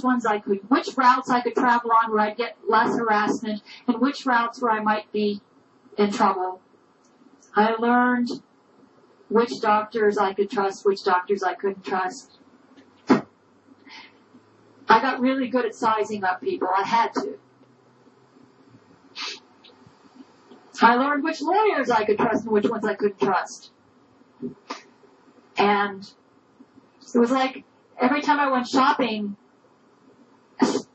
ones which routes I could travel on where I'd get less harassment, and which routes where I might be in trouble. I learned which doctors I could trust, which doctors I couldn't trust. I got really good at sizing up people. I had to. I learned which lawyers I could trust and which ones I couldn't trust. And it was like every time I went shopping, it's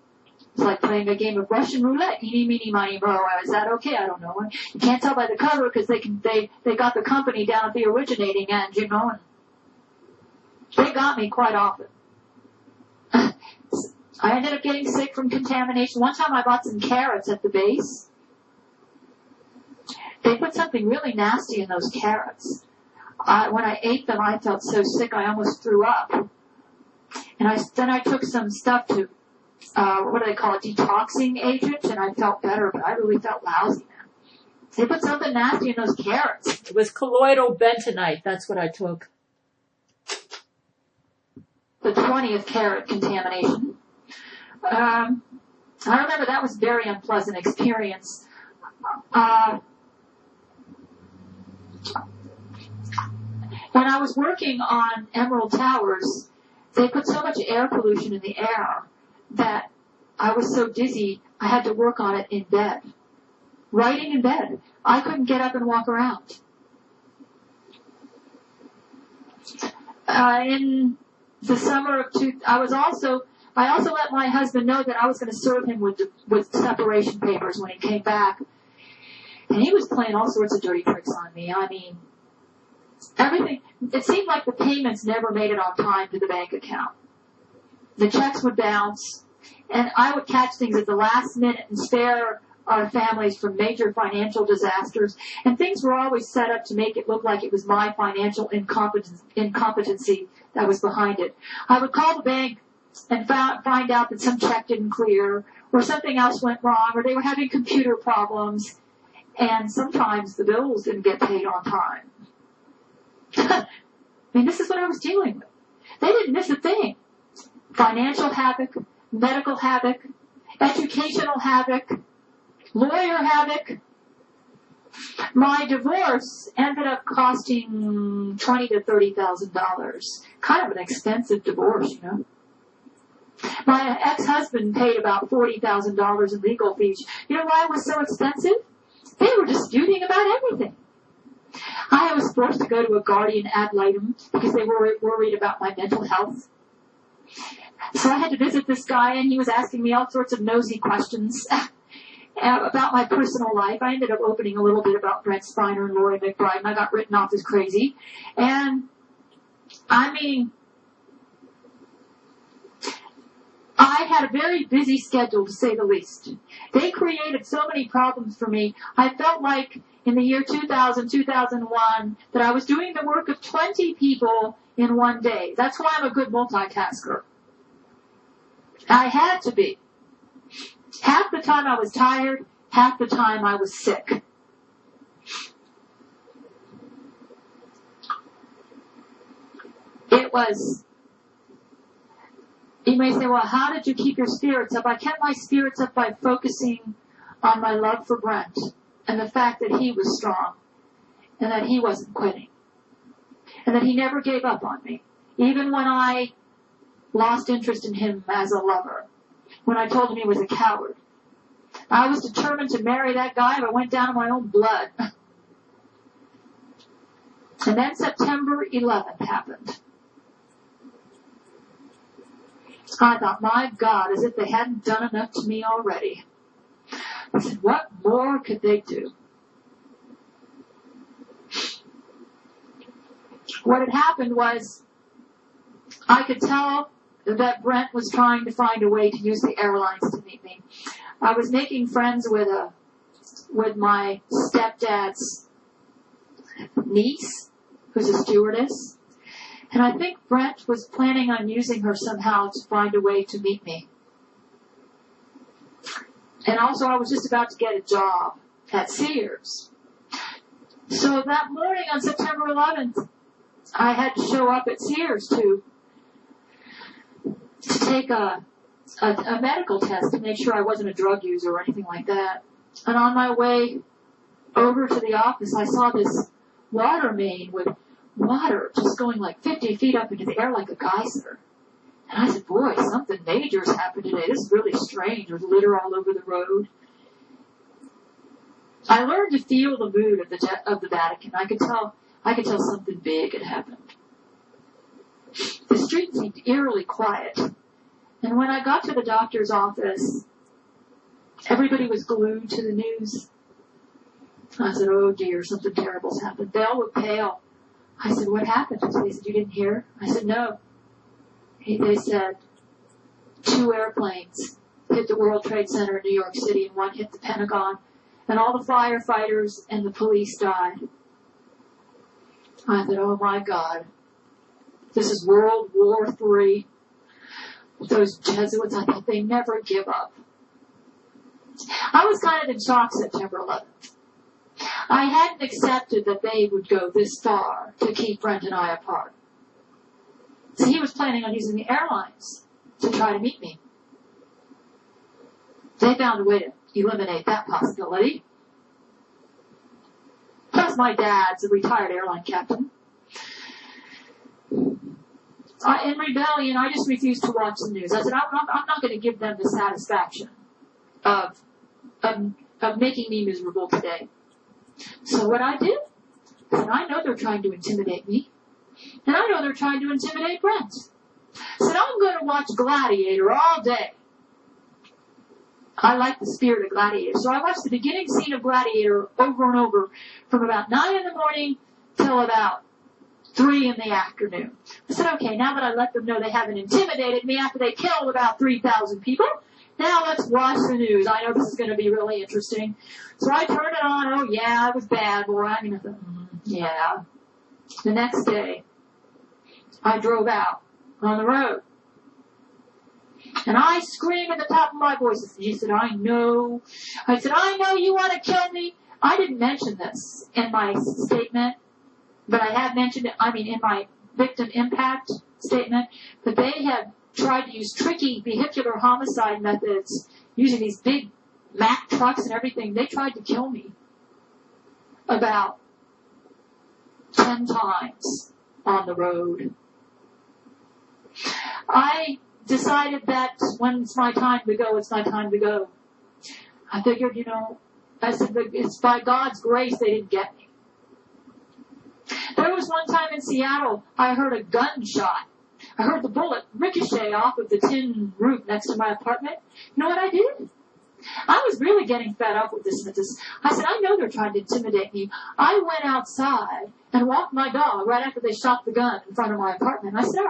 like playing a game of Russian roulette. Eeny, meeny, miny, moe. Is that okay? I don't know. You can't tell by the cover because they got the company down at the originating end, you know. And they got me quite often. I ended up getting sick from contamination. One time I bought some carrots at the base. They put something really nasty in those carrots. When I ate them, I felt so sick I almost threw up. And then I took some stuff to, what do they call it, detoxing agent, and I felt better, but I really felt lousy, man. They put something nasty in those carrots. It was colloidal bentonite. That's what I took. The 20th carrot contamination. I remember that was a very unpleasant experience. When I was working on Emerald Towers, they put so much air pollution in the air that I was so dizzy I had to work on it in bed. Writing in bed. I couldn't get up and walk around. In the summer of I also let my husband know that I was going to serve him with separation papers when he came back. And he was playing all sorts of dirty tricks on me. I mean, everything. It seemed like the payments never made it on time to the bank account. The checks would bounce, and I would catch things at the last minute and spare our families from major financial disasters. And things were always set up to make it look like it was my financial incompetency that was behind it. I would call the bank and find out that some check didn't clear, or something else went wrong, or they were having computer problems, and sometimes the bills didn't get paid on time. I mean, this is what I was dealing with. They didn't miss a thing. Financial havoc, medical havoc, educational havoc, lawyer havoc. My divorce ended up costing $20,000 to $30,000. Kind of an expensive divorce, you know. My ex-husband paid about $40,000 in legal fees. You know why it was so expensive? They were disputing about everything. I was forced to go to a guardian ad litem because they were worried about my mental health. So I had to visit this guy, and he was asking me all sorts of nosy questions about my personal life. I ended up opening a little bit about Brent Spiner and Lori McBride, and I got written off as crazy. And, I mean, I had a very busy schedule, to say the least. They created so many problems for me. I felt like in the year 2000, 2001, that I was doing the work of 20 people in one day. That's why I'm a good multitasker. I had to be. Half the time I was tired, half the time I was sick. It was, you may say, well, how did you keep your spirits up? I kept my spirits up by focusing on my love for Brent and the fact that he was strong and that he wasn't quitting and that he never gave up on me, even when I lost interest in him as a lover, when I told him he was a coward. I was determined to marry that guy if I went down to my own blood. And then September 11th happened. I thought, my God, as if they hadn't done enough to me already. I said, what more could they do? What had happened was I could tell that Brent was trying to find a way to use the airlines to meet me. I was making friends with my stepdad's niece, who's a stewardess. And I think Brent was planning on using her somehow to find a way to meet me. And also I was just about to get a job at Sears. So that morning on September 11th, I had to show up at Sears to take a a medical test to make sure I wasn't a drug user or anything like that. And on my way over to the office, I saw this water main with water just going like 50 feet up into the air like a geyser. And I said, boy, something major's happened today. This is really strange. There's litter all over the road. I learned to feel the mood of the Vatican. I could tell something big had happened. The street seemed eerily quiet. And when I got to the doctor's office, everybody was glued to the news. I said, oh dear, something terrible's happened. They all looked pale. I said, what happened? They said, you didn't hear? I said, no. They said, 2 airplanes hit the World Trade Center in New York City and 1 hit the Pentagon. And all the firefighters and the police died. I thought, oh my God. This is World War III. Those Jesuits, I thought they never give up. I was kind of in shock September 11th. I hadn't accepted that they would go this far to keep Brent and I apart. So he was planning on using the airlines to try to meet me. They found a way to eliminate that possibility. Plus my dad's a retired airline captain. In rebellion, I just refused to watch the news. I said, I'm not going to give them the satisfaction of making me miserable today. So what I did, I said, I know they're trying to intimidate me. And I know they're trying to intimidate Brent. I said, I'm going to watch Gladiator all day. I like the spirit of Gladiator. So I watched the beginning scene of Gladiator over and over from about 9 in the morning till about 3 in the afternoon. I said, okay, now that I let them know they haven't intimidated me after they killed about 3,000 people, now let's watch the news. I know this is going to be really interesting. So I turned it on. Oh, yeah, I was bad, boy. I mean, yeah. The next day, I drove out on the road. And I screamed at the top of my voice. He said, I know you want to kill me. I didn't mention this in my statement, but I have mentioned it, in my victim impact statement, that they have tried to use tricky vehicular homicide methods using these big Mack trucks and everything. They tried to kill me about 10 times on the road. I decided that when it's my time to go, it's my time to go. I figured, I said, it's by God's grace they didn't get me. There was one time in Seattle, I heard a gunshot. I heard the bullet ricochet off of the tin roof next to my apartment. You know what I did? I was really getting fed up with this. I said, I know they're trying to intimidate me. I went outside and walked my dog right after they shot the gun in front of my apartment. I said,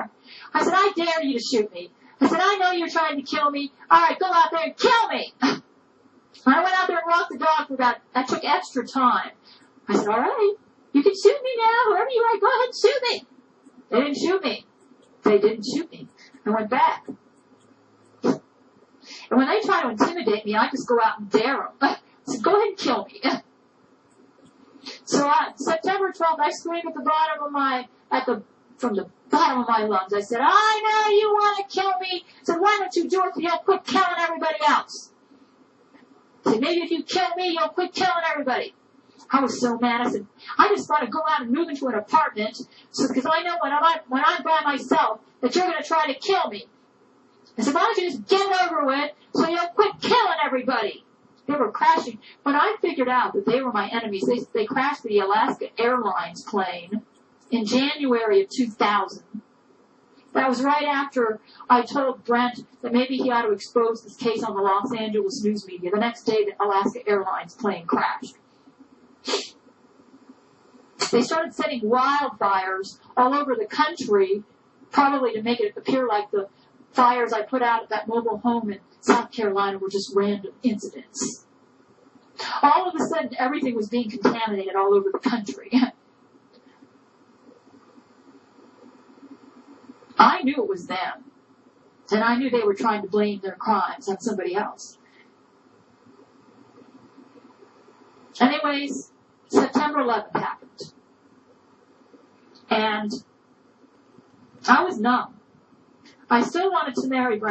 I dare you to shoot me. I said, I know you're trying to kill me. All right, go out there and kill me. I went out there and walked the dog for that took extra time. I said, all right, you can shoot me now. Whoever you are, go ahead and shoot me. They didn't shoot me. They didn't shoot me. I went back. And when they try to intimidate me, I just go out and dare them. I said, go ahead and kill me. So on September 12th, I screamed from the bottom of my lungs. I said, I know you want to kill me. I said, why don't you do it so you'll quit killing everybody else? I said, maybe if you kill me, you'll quit killing everybody. I was so mad. I said, I just want to go out and move into an apartment because I know when I'm by myself that you're going to try to kill me. I said, why don't you just get it over with so you'll quit killing everybody? They were crashing. When I figured out that they were my enemies, they crashed the Alaska Airlines plane in January of 2000. That was right after I told Brent that maybe he ought to expose this case on the Los Angeles news media. The next day, the Alaska Airlines plane crashed. They started setting wildfires all over the country, probably to make it appear like the fires I put out at that mobile home in South Carolina were just random incidents. All of a sudden, everything was being contaminated all over the country. I knew it was them. And I knew they were trying to blame their crimes on somebody else. Anyways, September 11th happened. And I was numb. I still wanted to marry Brent.